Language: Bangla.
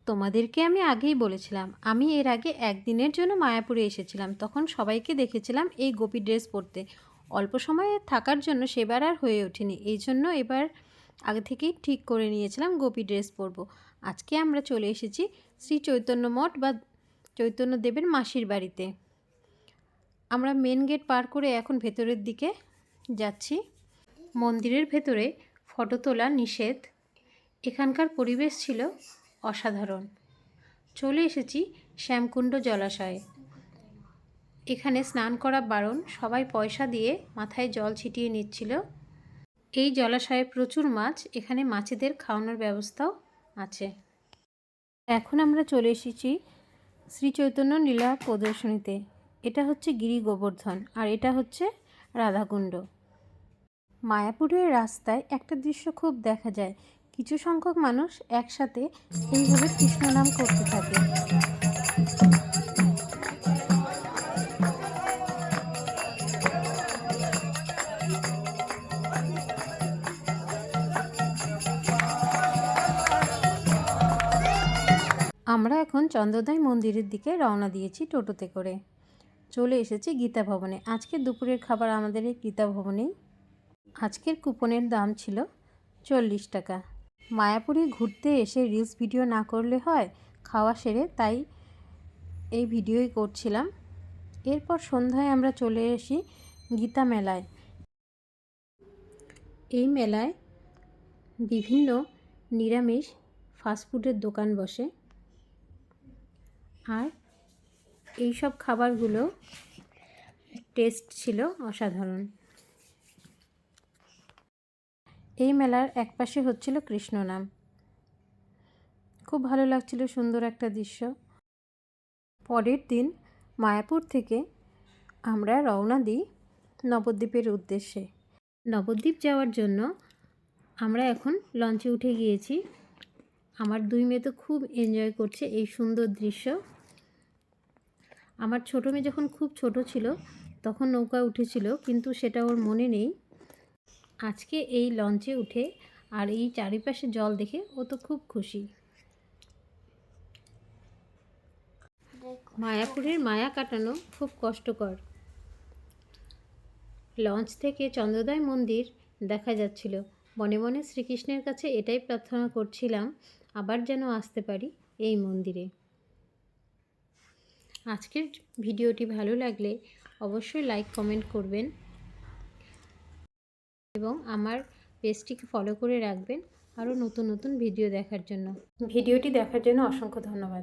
তোমাদেরকে আমি আগেই বলেছিলাম, আমি এর আগে একদিনের জন্য মায়াপুরে এসেছিলাম। তখন সবাইকে দেখেছিলাম এই গোপী ড্রেস পরতে। অল্প সময়ে থাকার জন্য সেবার আর হয়ে ওঠেনি, এই জন্য এবার আগে থেকেই ঠিক করে নিয়েছিলাম গোপী ড্রেস পরবো। আজকে আমরা চলে এসেছি শ্রী চৈতন্য মঠ বা চৈতন্যদেবের মাসির বাড়িতে। আমরা মেন গেট পার করে এখন ভেতরের দিকে যাচ্ছি। মন্দিরের ভেতরে ফটো তোলা নিষেধ। এখানকার পরিবেশ ছিল অসাধারণ। চলে এসেছি শ্যামকুণ্ড জলাশয়ে। এখানে স্নান করা বারণ, সবাই পয়সা দিয়ে মাথায় জল ছিটিয়ে নিচ্ছিল। এই জলাশয়ে প্রচুর মাছ, এখানে মাছেদের খাওয়ানোর ব্যবস্থাও আছে। এখন আমরা চলে এসেছি শ্রী চৈতন্য লীলা প্রদর্শনীতে। এটা হচ্ছে গিরি গোবর্ধন আর এটা হচ্ছে রাধাকুণ্ড। মায়াপুরের রাস্তায় একটা দৃশ্য খুব দেখা যায়, কিছু সংখ্যক মানুষ একসাথে এইভাবে কৃষ্ণ নাম করতে থাকে। আমরা এখন চন্দ্রোদয় মন্দিরের দিকে রওনা দিয়েছি টোটোতে করে। চলে এসেছি গীতা ভবনে। আজকের দুপুরের খাবার আমাদের এই গীতা ভবনেই। আজকের কুপনের দাম ছিল 40 টাকা। মায়াপুরে ঘুরতে এসে রিলস ভিডিও না করলে হয়, খাওয়া সেরে তাই এই ভিডিওই করছিলাম। এরপর সন্ধ্যায় আমরা চলে আসি গীতা মেলায়। এই মেলায় বিভিন্ন নিরামিষ ফাস্টফুডের দোকান বসে, আর এই সব খাবারগুলো টেস্ট ছিল অসাধারণ। এই মেলার একপাশে হচ্ছিল কৃষ্ণ নাম। খুব ভালো লাগছিল, সুন্দর একটা দৃশ্য। পরের দিন মায়াপুর থেকে আমরা রওনা দিই নবদ্বীপের উদ্দেশ্যে। নবদ্বীপ যাওয়ার জন্য আমরা এখন লঞ্চে উঠে গিয়েছি। আমার 2 মেয়ে তো খুব এনজয় করছে এই সুন্দর দৃশ্য। আমার ছোটো মেয়ে যখন খুব ছোট ছিল তখন নৌকা উঠেছিল, কিন্তু সেটা ওর মনে নেই। আজকে এই লঞ্চে উঠে আর এই চারিপাশে জল দেখে ও তো খুব খুশি। মায়াপুরের মায়া কাটানো খুব কষ্টকর। লঞ্চ থেকে চন্দ্রোদয় মন্দির দেখা যাচ্ছিল। মনে মনে শ্রীকৃষ্ণের কাছে এটাই প্রার্থনা করছিলাম, আবার যেন আসতে পারি এই মন্দিরে। আজকের ভিডিওটি ভালো লাগলে অবশ্যই লাইক কমেন্ট করবেন এবং আমার পেজটিকে ফলো করে রাখবেন আরও নতুন নতুন ভিডিও দেখার জন্য। ভিডিওটি দেখার জন্য অসংখ্য ধন্যবাদ।